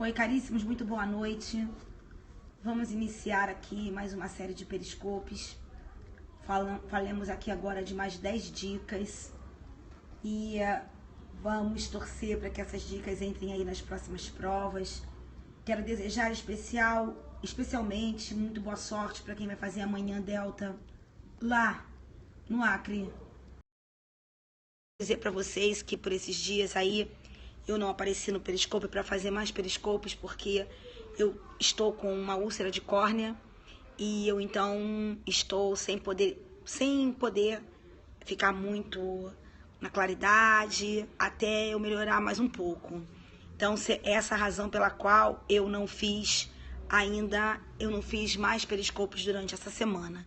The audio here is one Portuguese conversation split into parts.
Oi, caríssimos, muito boa noite. Vamos iniciar aqui mais uma série de periscopes. Falemos aqui agora de mais 10 dicas e vamos torcer para que essas dicas entrem aí nas próximas provas. Quero desejar especialmente muito boa sorte para quem vai fazer amanhã Delta lá no Acre. Vou dizer para vocês que por esses dias aí eu não apareci no periscope para fazer mais periscopes porque eu estou com uma úlcera de córnea e eu então estou sem poder ficar muito na claridade até eu melhorar mais um pouco. Então, essa é a razão pela qual eu não fiz mais periscopes durante essa semana,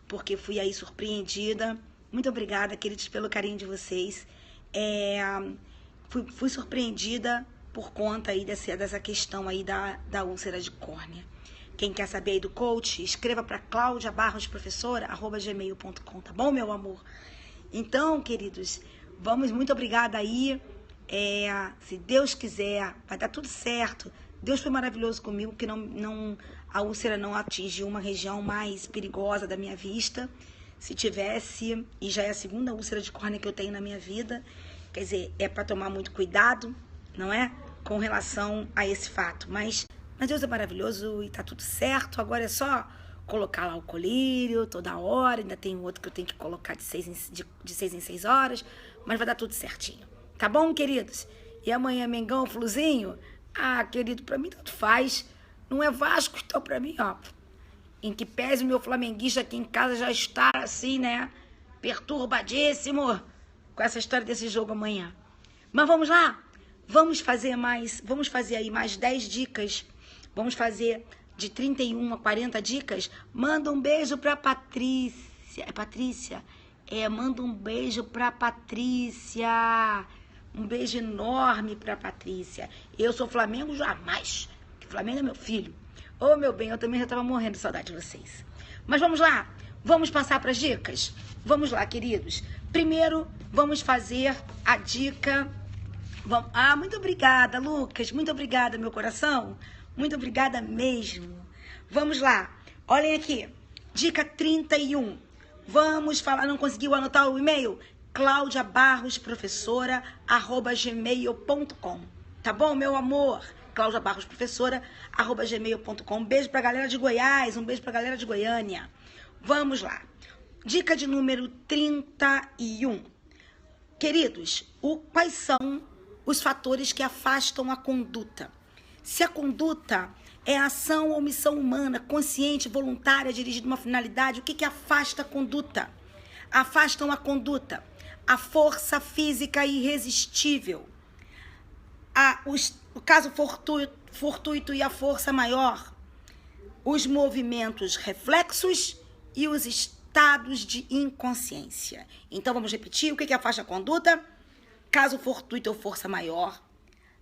porque fui aí surpreendida. Muito obrigada, queridos, pelo carinho de vocês. Fui surpreendida por conta aí dessa questão aí da úlcera de córnea. Quem quer saber aí do coach, escreva para claudiabarrosprofessora@gmail.com, tá bom, meu amor? Então, queridos, muito obrigada aí. Se Deus quiser, vai dar tudo certo. Deus foi maravilhoso comigo, que a úlcera não atingiu uma região mais perigosa da minha vista. Se tivesse, e já é a segunda úlcera de córnea que eu tenho na minha vida, quer dizer, é para tomar muito cuidado, não é? Com relação a esse fato. Mas Deus é maravilhoso e tá tudo certo. Agora é só colocar lá o colírio toda hora. Ainda tem outro que eu tenho que colocar de 6 em 6 horas. Mas vai dar tudo certinho. Tá bom, queridos? E amanhã, Mengão, Fluzinho? Ah, querido, pra mim tanto faz. Não é Vasco, então pra mim, ó. Em que pese o meu flamenguista aqui em casa já está assim, né? Perturbadíssimo com essa história desse jogo amanhã. Mas vamos lá? Vamos fazer aí mais 10 dicas. Vamos fazer de 31 a 40 dicas. Manda um beijo pra Patrícia. É Patrícia? Manda um beijo pra Patrícia. Um beijo enorme pra Patrícia. Eu sou Flamengo jamais. Flamengo é meu filho. Ô, meu bem, eu também já tava morrendo de saudade de vocês. Mas vamos lá? Vamos passar pras dicas? Vamos lá, queridos. Primeiro, vamos fazer a dica. Muito obrigada, Lucas. Muito obrigada, meu coração. Muito obrigada mesmo. Vamos lá. Olhem aqui. Dica 31. Vamos falar. Não conseguiu anotar o e-mail? claudiabarrosprofessora@gmail.com. Tá bom, meu amor? claudiabarrosprofessora@gmail.com. Um beijo pra galera de Goiás. Um beijo pra galera de Goiânia. Vamos lá. Dica de número 31. Queridos, quais são os fatores que afastam a conduta? Se a conduta é ação ou omissão humana, consciente, voluntária, dirigida a uma finalidade, o que afasta a conduta? Afastam a conduta a força física irresistível, o caso fortuito e a força maior, os movimentos reflexos e os estados de inconsciência. Então, vamos repetir o que afasta a conduta? Caso fortuito ou força maior,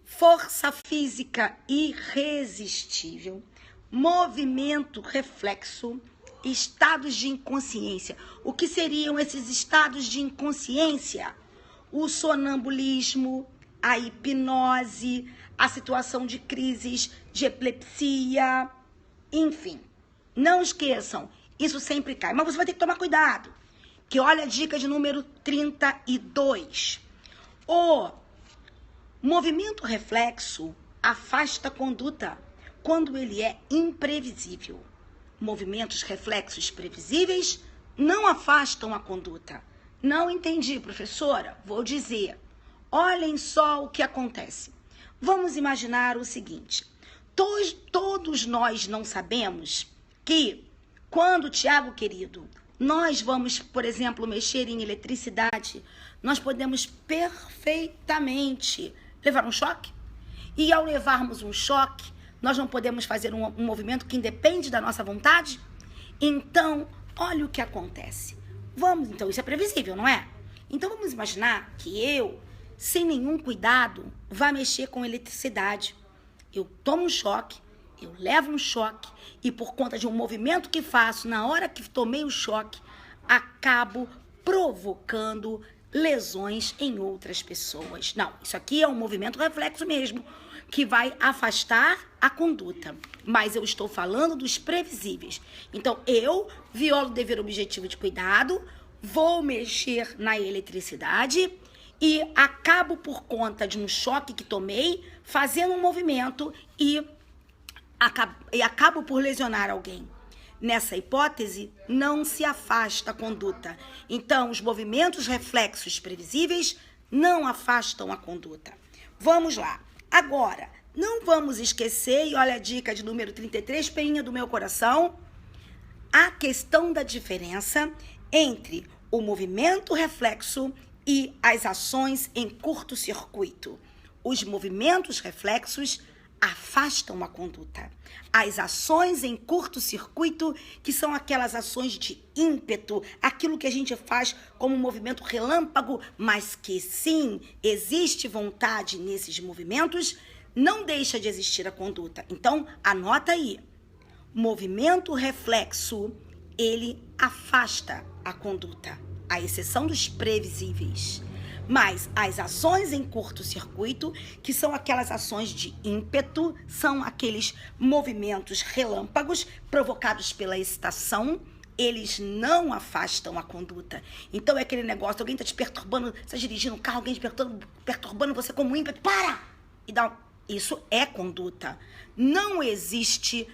força física irresistível, movimento reflexo, estados de inconsciência. O que seriam esses estados de inconsciência? O sonambulismo, a hipnose, a situação de crises de epilepsia, enfim. Não esqueçam, isso sempre cai. Mas você vai ter que tomar cuidado. Que olha a dica de número 32. O movimento reflexo afasta a conduta quando ele é imprevisível. Movimentos reflexos previsíveis não afastam a conduta. Não entendi, professora? Vou dizer. Olhem só o que acontece. Vamos imaginar o seguinte. Todos nós não sabemos que quando, Tiago querido, nós vamos, por exemplo, mexer em eletricidade, nós podemos perfeitamente levar um choque. E ao levarmos um choque, nós não podemos fazer um movimento que independe da nossa vontade? Então, olha o que acontece. Então isso é previsível, não é? Então vamos imaginar que eu, sem nenhum cuidado, vá mexer com eletricidade. Eu tomo um choque, eu levo um choque e por conta de um movimento que faço na hora que tomei o choque, acabo provocando lesões em outras pessoas. Não, isso aqui é um movimento reflexo mesmo. que vai afastar a conduta. Mas eu estou falando dos previsíveis. Então, eu violo o dever objetivo de cuidado, vou mexer na eletricidade e acabo por conta de um choque que tomei, fazendo um movimento e acabo por lesionar alguém. Nessa hipótese, não se afasta a conduta. Então, os movimentos reflexos previsíveis não afastam a conduta. Vamos lá. Agora, não vamos esquecer, e olha a dica de número 33, peinha do meu coração, a questão da diferença entre o movimento reflexo e as ações em curto-circuito. Os movimentos reflexos afastam a conduta. As ações em curto-circuito, que são aquelas ações de ímpeto, aquilo que a gente faz como um movimento relâmpago, mas que sim, existe vontade nesses movimentos, não deixa de existir a conduta. Então, anota aí. Movimento reflexo, ele afasta a conduta, à exceção dos previsíveis. Mas as ações em curto-circuito, que são aquelas ações de ímpeto, são aqueles movimentos relâmpagos provocados pela excitação, eles não afastam a conduta. Então é aquele negócio, alguém está te perturbando, você está dirigindo um carro, alguém te perturbando você como ímpeto, para! E dá isso é conduta. Não existe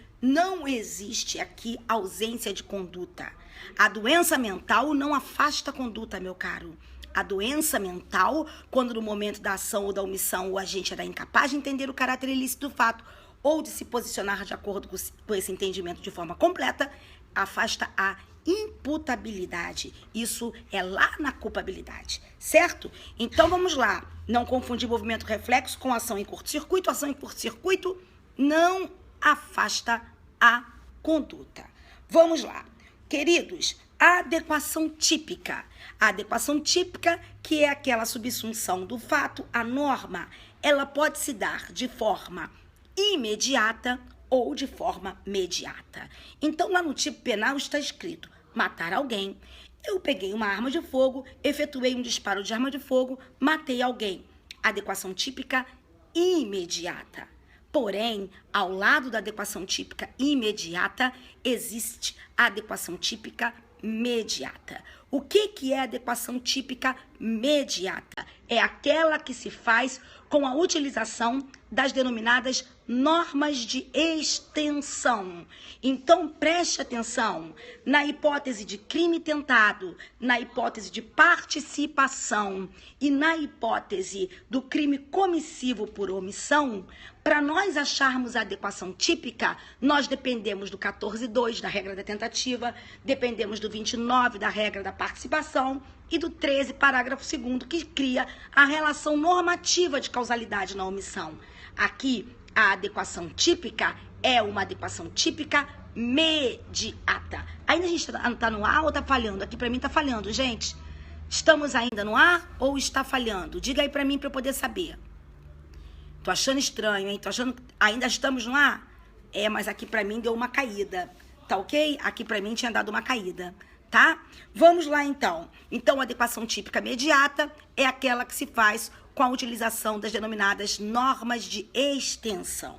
aqui ausência de conduta. A doença mental não afasta a conduta, meu caro. A doença mental, quando no momento da ação ou da omissão o agente era incapaz de entender o caráter ilícito do fato ou de se posicionar de acordo com esse entendimento de forma completa, afasta a imputabilidade. Isso é lá na culpabilidade, certo? Então vamos lá. Não confundir movimento reflexo com ação em curto-circuito. Ação em curto-circuito não afasta a conduta. Vamos lá. Queridos, a adequação típica. A adequação típica, que é aquela subsunção do fato à norma, ela pode se dar de forma imediata ou de forma mediata. Então, lá no tipo penal está escrito matar alguém. Eu peguei uma arma de fogo, efetuei um disparo de arma de fogo, matei alguém. Adequação típica imediata. Porém, ao lado da adequação típica imediata, existe a adequação típica mediata. O que é a adequação típica mediata? É aquela que se faz com a utilização das denominadas normas de extensão. Então, preste atenção, na hipótese de crime tentado, na hipótese de participação e na hipótese do crime comissivo por omissão, para nós acharmos a adequação típica, nós dependemos do 14.2 da regra da tentativa, dependemos do 29 da regra da participação e do 13, parágrafo 2º, que cria a relação normativa de causalidade na omissão. Aqui, a adequação típica é uma adequação típica mediata. Ainda a gente está no ar ou está falhando? Aqui para mim está falhando, gente. Estamos ainda no ar ou está falhando? Diga aí para mim para eu poder saber. Tô achando estranho, hein? Tô achando que ainda estamos no ar? É, mas aqui para mim deu uma caída. Tá ok? Aqui para mim tinha dado uma caída. Tá? Vamos lá, então. Então, a adequação típica mediata é aquela que se faz com a utilização das denominadas normas de extensão.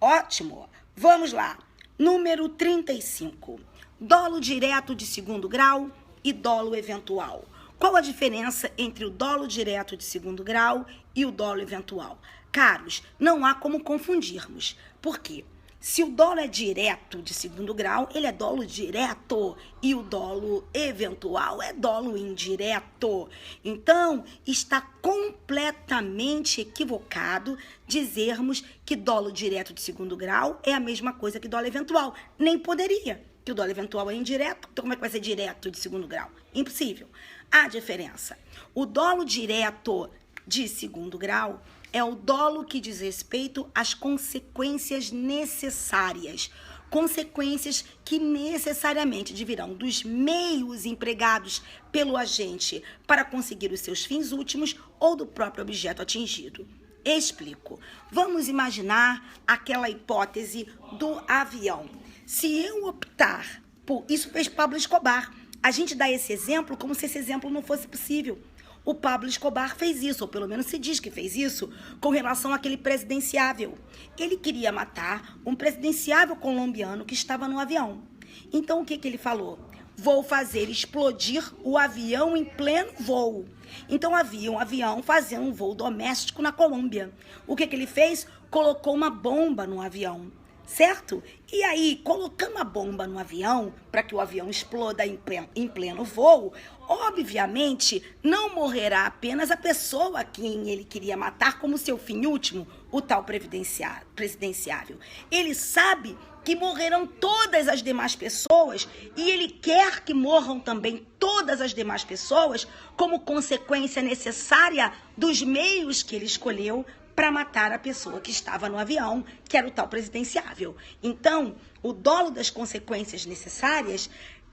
Ótimo. Vamos lá. Número 35. Dolo direto de segundo grau e dolo eventual. Qual a diferença entre o dolo direto de segundo grau e o dolo eventual? Caros, não há como confundirmos. Por quê? Se o dolo é direto de segundo grau, ele é dolo direto e o dolo eventual é dolo indireto. Então, está completamente equivocado dizermos que dolo direto de segundo grau é a mesma coisa que dolo eventual. Nem poderia, que o dolo eventual é indireto. Então, como é que vai ser direto de segundo grau? Impossível. Há diferença. O dolo direto de segundo grau é o dolo que diz respeito às consequências necessárias. Consequências que necessariamente virão dos meios empregados pelo agente para conseguir os seus fins últimos ou do próprio objeto atingido. Explico. Vamos imaginar aquela hipótese do avião. Se eu optar por... Isso fez Pablo Escobar. A gente dá esse exemplo como se esse exemplo não fosse possível. o Pablo Escobar fez isso, ou pelo menos se diz que fez isso, com relação àquele presidenciável. Ele queria matar um presidenciável colombiano que estava no avião. Então, o que ele falou? Vou fazer explodir o avião em pleno voo. Então, havia um avião fazendo um voo doméstico na Colômbia. O que ele fez? Colocou uma bomba no avião, certo? E aí, colocando a bomba no avião, para que o avião exploda em pleno voo, obviamente, não morrerá apenas a pessoa a quem ele queria matar como seu fim último, o tal presidenciável. Ele sabe que morrerão todas as demais pessoas e ele quer que morram também todas as demais pessoas como consequência necessária dos meios que ele escolheu para matar a pessoa que estava no avião, que era o tal presidenciável. Então, o dolo das consequências necessárias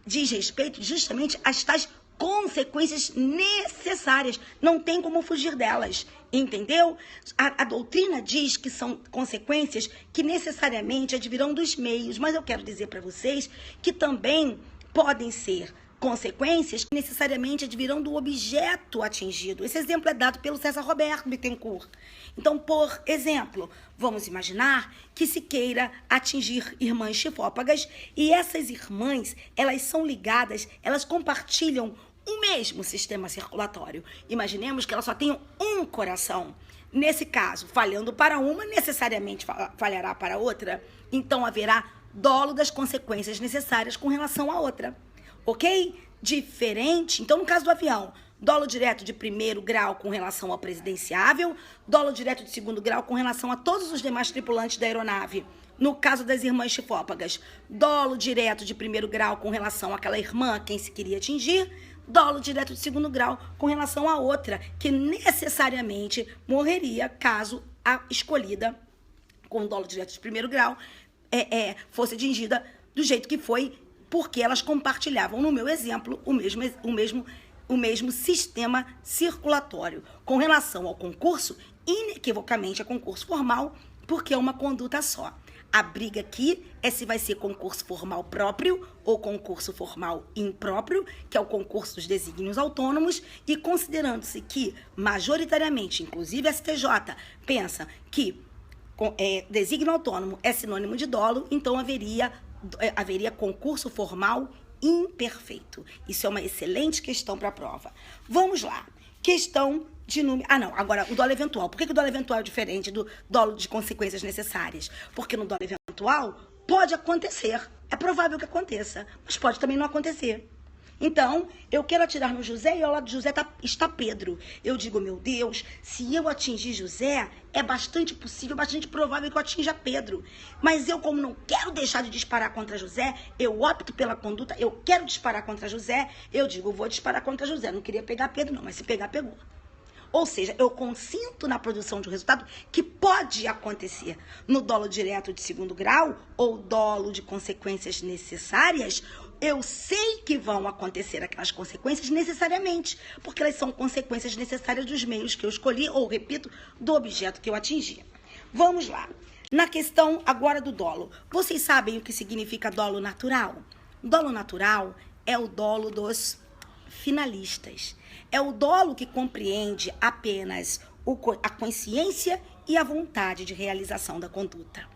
diz respeito justamente às tais consequências necessárias. Não tem como fugir delas, entendeu? A doutrina diz que são consequências que necessariamente advirão dos meios, mas eu quero dizer para vocês que também podem ser consequências que necessariamente advirão do objeto atingido. Esse exemplo é dado pelo César Roberto Bittencourt. Então, por exemplo, vamos imaginar que se queira atingir irmãs chifópagas e essas irmãs, elas são ligadas, elas compartilham o mesmo sistema circulatório. Imaginemos que elas só tenham um coração. Nesse caso, falhando para uma, necessariamente falhará para a outra. Então, haverá dolo das consequências necessárias com relação à outra. Ok? Diferente. Então, no caso do avião, dolo direto de primeiro grau com relação ao presidenciável, dolo direto de segundo grau com relação a todos os demais tripulantes da aeronave. No caso das irmãs chifópagas, dolo direto de primeiro grau com relação àquela irmã a quem se queria atingir, dolo direto de segundo grau com relação à outra, que necessariamente morreria caso a escolhida com dolo direto de primeiro grau fosse atingida do jeito que foi, porque elas compartilhavam, no meu exemplo, o mesmo sistema circulatório. Com relação ao concurso, inequivocamente é concurso formal, porque é uma conduta só. A briga aqui é se vai ser concurso formal próprio ou concurso formal impróprio, que é o concurso dos desígnios autônomos, e considerando-se que, majoritariamente, inclusive a STJ, pensa que desígnio autônomo é sinônimo de dolo, então haveria concurso formal imperfeito. Isso é uma excelente questão para a prova. Vamos lá. Questão de número... agora o dolo eventual. Por que o dolo eventual é diferente do dolo de consequências necessárias? Porque no dolo eventual pode acontecer. É provável que aconteça, mas pode também não acontecer. Então, eu quero atirar no José e ao lado de José está Pedro. Eu digo, meu Deus, se eu atingir José, é bastante possível, bastante provável que eu atinja Pedro. Mas eu, como não quero deixar de disparar contra José, eu opto pela conduta, eu quero disparar contra José, eu digo, vou disparar contra José. Não queria pegar Pedro, não, mas se pegar, pegou. Ou seja, eu consinto na produção de um resultado que pode acontecer no dolo direto de segundo grau ou dolo de consequências necessárias. Eu sei que vão acontecer aquelas consequências necessariamente, porque elas são consequências necessárias dos meios que eu escolhi, ou, repito, do objeto que eu atingi. Vamos lá. Na questão agora do dolo. Vocês sabem o que significa dolo natural? Dolo natural é o dolo dos finalistas. É o dolo que compreende apenas a consciência e a vontade de realização da conduta.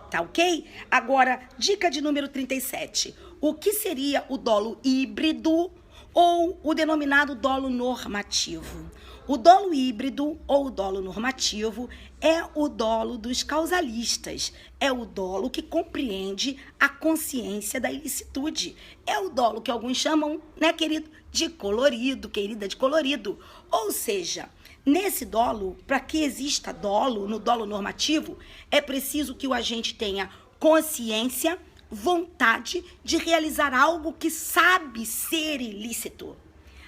Tá ok? Agora, dica de número 37. O que seria o dolo híbrido ou o denominado dolo normativo? O dolo híbrido ou o dolo normativo é o dolo dos causalistas. É o dolo que compreende a consciência da ilicitude. É o dolo que alguns chamam, né, querido, de colorido, querida, de colorido. Ou seja, nesse dolo, para que exista dolo, no dolo normativo, é preciso que o agente tenha consciência, vontade de realizar algo que sabe ser ilícito.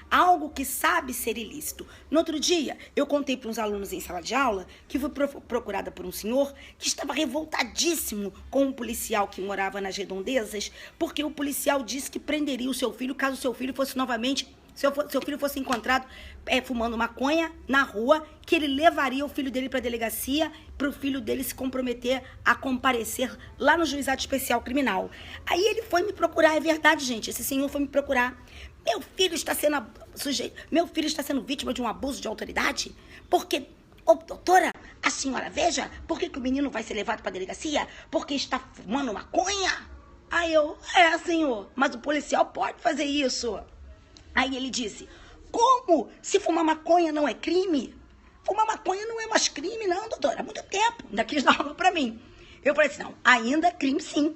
Algo que sabe ser ilícito. No outro dia, eu contei para uns alunos em sala de aula que fui procurada por um senhor que estava revoltadíssimo com um policial que morava nas redondezas, porque o policial disse que prenderia o seu filho caso seu filho fosse novamente... seu filho fosse encontrado fumando maconha na rua, que ele levaria o filho dele para a delegacia para o filho dele se comprometer a comparecer lá no juizado especial criminal. Aí ele foi me procurar, é verdade, gente, esse senhor foi me procurar. Meu filho está sendo meu filho está sendo vítima de um abuso de autoridade? Porque, ô, doutora, a senhora veja, por que o menino vai ser levado para a delegacia? Porque está fumando maconha? Aí eu, senhor, mas o policial pode fazer isso. Aí ele disse, como? Se fumar maconha não é crime? Fumar maconha não é mais crime, não, doutora. Há muito tempo. Ainda quis dar aula pra mim. Eu falei assim, não, ainda é crime, sim.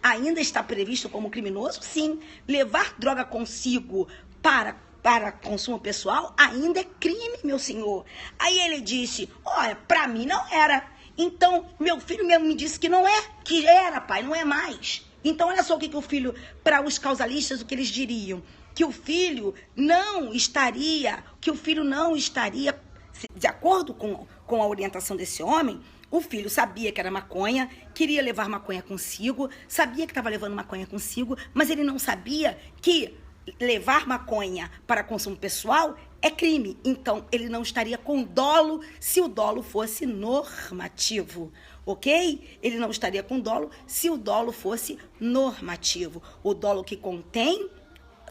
Ainda está previsto como criminoso, sim. Levar droga consigo para consumo pessoal ainda é crime, meu senhor. Aí ele disse, olha, pra mim não era. Então, meu filho mesmo me disse que não é, que era, pai, não é mais. Então, olha só o que o filho, para os causalistas, o que eles diriam. Que o filho não estaria, de acordo com a orientação desse homem, o filho sabia que era maconha, queria levar maconha consigo, sabia que estava levando maconha consigo, mas ele não sabia que levar maconha para consumo pessoal é crime. Então, ele não estaria com dolo se o dolo fosse normativo, ok? Ele não estaria com dolo se o dolo fosse normativo. O dolo que contém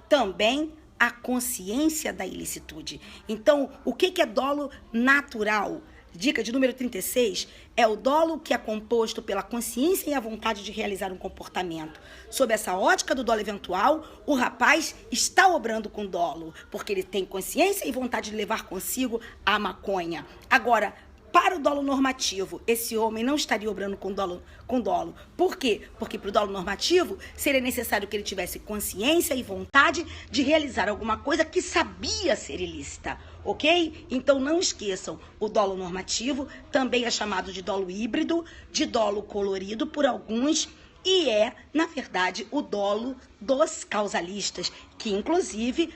também a consciência da ilicitude. Então, o que é dolo natural? Dica de número 36, é o dolo que é composto pela consciência e a vontade de realizar um comportamento. Sob essa ótica do dolo eventual, o rapaz está obrando com dolo, porque ele tem consciência e vontade de levar consigo a maconha. Agora, para o dolo normativo, esse homem não estaria obrando com dolo. Por quê? Porque para o dolo normativo, seria necessário que ele tivesse consciência e vontade de realizar alguma coisa que sabia ser ilícita, ok? Então não esqueçam, o dolo normativo também é chamado de dolo híbrido, de dolo colorido por alguns, e é, na verdade, o dolo dos causalistas, que inclusive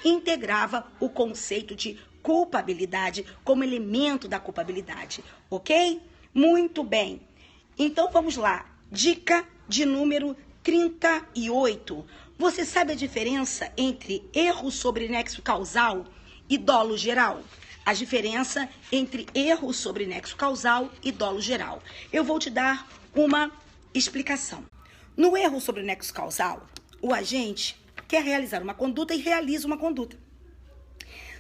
integrava o conceito de culpabilidade como elemento da culpabilidade, ok? Muito bem. Então vamos lá. Dica de número 38. Você sabe a diferença entre erro sobre nexo causal e dolo geral? A diferença entre erro sobre nexo causal e dolo geral. Eu vou te dar uma explicação. No erro sobre nexo causal, o agente quer realizar uma conduta e realiza uma conduta.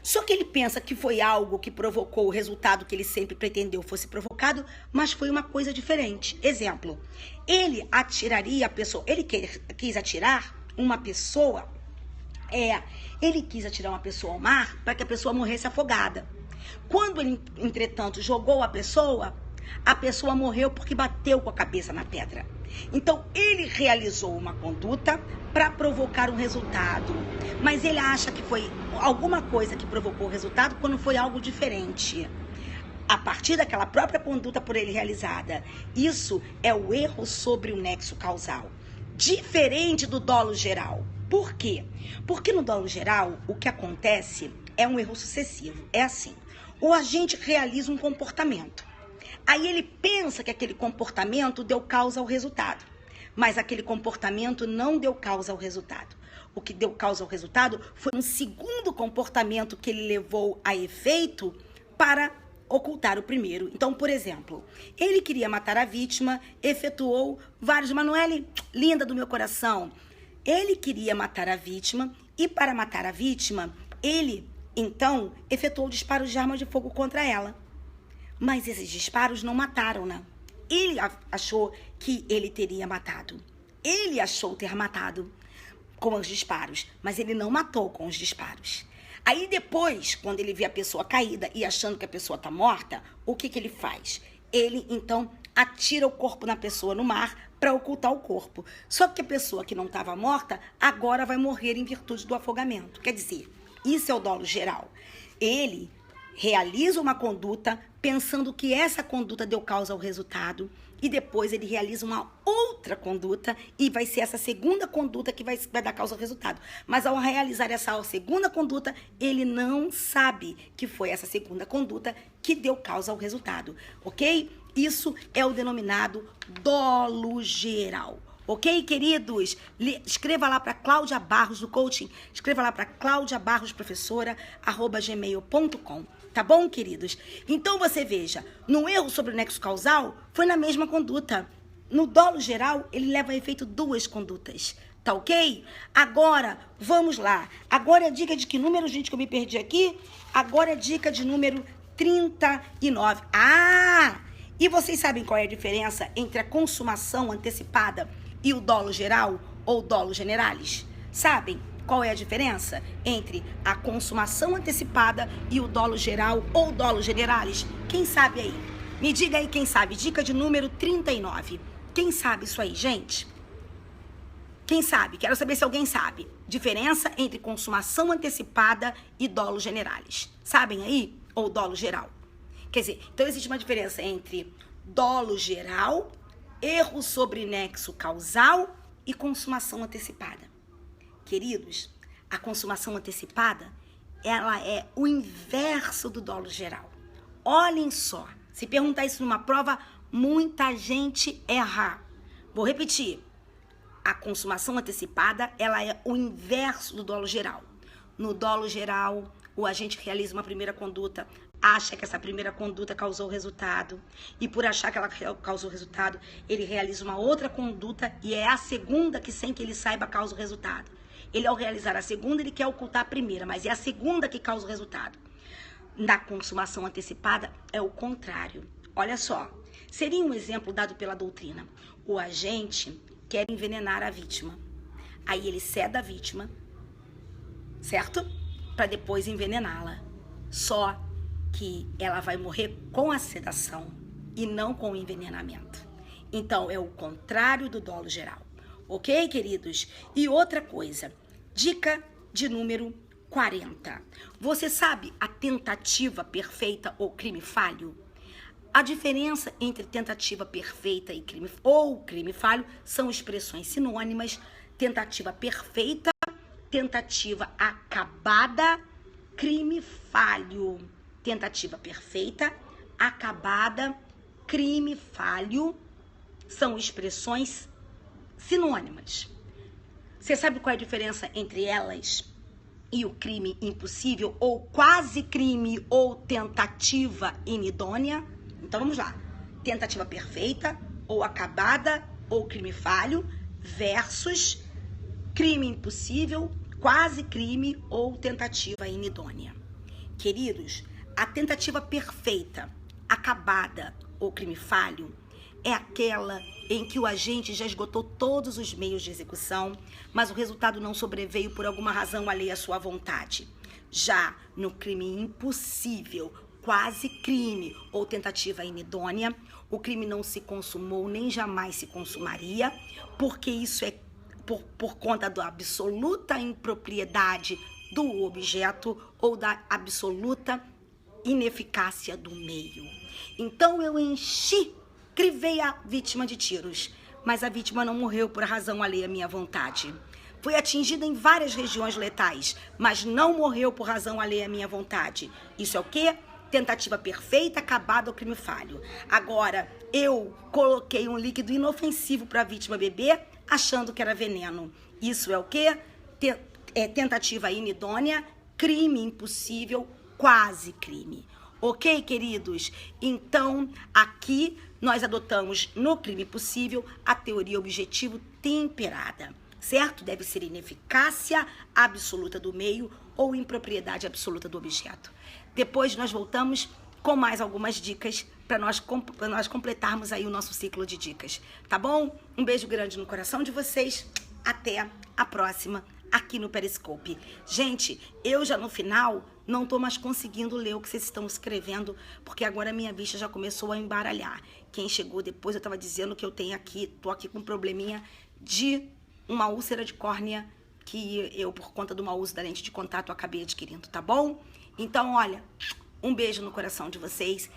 Só que ele pensa que foi algo que provocou o resultado que ele sempre pretendeu fosse provocado, mas foi uma coisa diferente. Exemplo, ele atiraria a pessoa, quis atirar uma pessoa ao mar para que a pessoa morresse afogada. Quando ele, entretanto, jogou a pessoa morreu porque bateu com a cabeça na pedra. Então, ele realizou uma conduta para provocar um resultado, mas ele acha que foi alguma coisa que provocou o resultado quando foi algo diferente, a partir daquela própria conduta por ele realizada. Isso é o erro sobre o nexo causal, diferente do dolo geral. Por quê? Porque no dolo geral, o que acontece é um erro sucessivo. É assim, o agente realiza um comportamento. Aí ele pensa que aquele comportamento deu causa ao resultado, mas aquele comportamento não deu causa ao resultado. O que deu causa ao resultado foi um segundo comportamento que ele levou a efeito para ocultar o primeiro. Então, por exemplo, ele queria matar a vítima, efetuou vários... Manoele, linda do meu coração, ele queria matar a vítima e para matar a vítima, ele, então, efetuou disparos de arma de fogo contra ela. Mas esses disparos não mataram-na. Ele achou que ele teria matado. Ele achou ter matado com os disparos, mas ele não matou com os disparos. Aí depois, quando ele vê a pessoa caída e achando que a pessoa está morta, o que ele faz? Ele, então, atira o corpo na pessoa no mar para ocultar o corpo. Só que a pessoa que não estava morta, agora vai morrer em virtude do afogamento. Quer dizer, isso é o dolo geral. Ele realiza uma conduta pensando que essa conduta deu causa ao resultado e depois ele realiza uma outra conduta e vai ser essa segunda conduta que vai dar causa ao resultado. Mas ao realizar essa segunda conduta, ele não sabe que foi essa segunda conduta que deu causa ao resultado, ok? Isso é o denominado dolo geral. Ok, queridos? Escreva lá para Cláudia Barros do Coaching. Escreva lá para Cláudia Barros, professora, @gmail.com. Tá bom, queridos? Então você veja, no erro sobre o nexo causal, foi na mesma conduta. No dolo geral, ele leva a efeito duas condutas. Tá ok? Agora, vamos lá. Agora é a dica de que número, gente, que eu me perdi aqui? Agora é a dica de número 39. Ah! E vocês sabem qual é a diferença entre a consumação antecipada e o dolo geral ou dolo generalis? Sabem qual é a diferença entre a consumação antecipada e o dolo geral ou dolo generalis? Quem sabe aí? Me diga aí quem sabe. Dica de número 39. Quem sabe isso aí, gente? Quem sabe? Quero saber se alguém sabe. Diferença entre consumação antecipada e dolo generalis. Sabem aí? Ou dolo geral? Quer dizer, então existe uma diferença entre dolo geral, erro sobre nexo causal e consumação antecipada. Queridos, a consumação antecipada, ela é o inverso do dolo geral. Olhem só, se perguntar isso numa prova, muita gente erra. Vou repetir. A consumação antecipada, ela é o inverso do dolo geral. No dolo geral, o agente realiza uma primeira conduta, acha que essa primeira conduta causou resultado, e por achar que ela causou resultado, ele realiza uma outra conduta, e é a segunda que, sem que ele saiba, causa o resultado. Ele, ao realizar a segunda, ele quer ocultar a primeira, mas é a segunda que causa o resultado. Na consumação antecipada, é o contrário. Olha só, seria um exemplo dado pela doutrina. O agente quer envenenar a vítima. Aí ele ceda a vítima, certo? Para depois envenená-la. Só que ela vai morrer com a sedação e não com o envenenamento. Então, é o contrário do dolo geral. Ok, queridos? E outra coisa, dica de número 40. Você sabe a tentativa perfeita ou crime falho? A diferença entre tentativa perfeita e crime falho são expressões sinônimas. Tentativa perfeita, tentativa acabada, crime falho. Tentativa perfeita, acabada, crime falho são expressões sinônimas. Você sabe qual é a diferença entre elas e o crime impossível ou quase crime ou tentativa inidônea? Então vamos lá. Tentativa perfeita ou acabada ou crime falho versus crime impossível, quase crime ou tentativa inidônea. Queridos, a tentativa perfeita, acabada ou crime falho é aquela em que o agente já esgotou todos os meios de execução, mas o resultado não sobreveio por alguma razão alheia à sua vontade. Já no crime impossível, quase crime ou tentativa inidônea, o crime não se consumou nem jamais se consumaria, porque isso é por conta da absoluta impropriedade do objeto ou da absoluta ineficácia do meio. Então eu crivei a vítima de tiros, mas a vítima não morreu por razão alheia à minha vontade. Foi atingida em várias regiões letais, mas não morreu por razão alheia à minha vontade. Isso é o quê? Tentativa perfeita, acabada ou crime falho. Agora, eu coloquei um líquido inofensivo para a vítima beber, achando que era veneno. Isso é o quê? Tentativa inidônea, crime impossível, quase crime. Ok, queridos? Então, aqui nós adotamos no crime possível a teoria objetivo temperada, certo? Deve ser ineficácia absoluta do meio ou impropriedade absoluta do objeto. Depois nós voltamos com mais algumas dicas para nós completarmos aí o nosso ciclo de dicas, tá bom? Um beijo grande no coração de vocês. Até a próxima aqui no Periscope. Gente, eu já no final não tô mais conseguindo ler o que vocês estão escrevendo, porque agora a minha vista já começou a embaralhar. Quem chegou depois, eu tava dizendo que eu tô aqui com um probleminha de uma úlcera de córnea que eu, por conta do mau uso da lente de contato, acabei adquirindo, tá bom? Então, olha, um beijo no coração de vocês.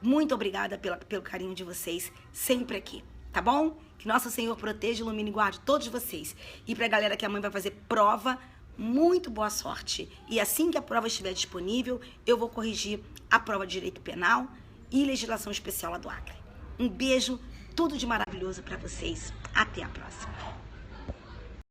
Muito obrigada pelo carinho de vocês sempre aqui, tá bom? Que Nosso Senhor proteja, ilumine e guarde todos vocês. E pra galera que a mãe vai fazer prova, muito boa sorte. E assim que a prova estiver disponível, eu vou corrigir a prova de Direito Penal e Legislação Especial lá do Acre. Um beijo, tudo de maravilhoso pra vocês. Até a próxima.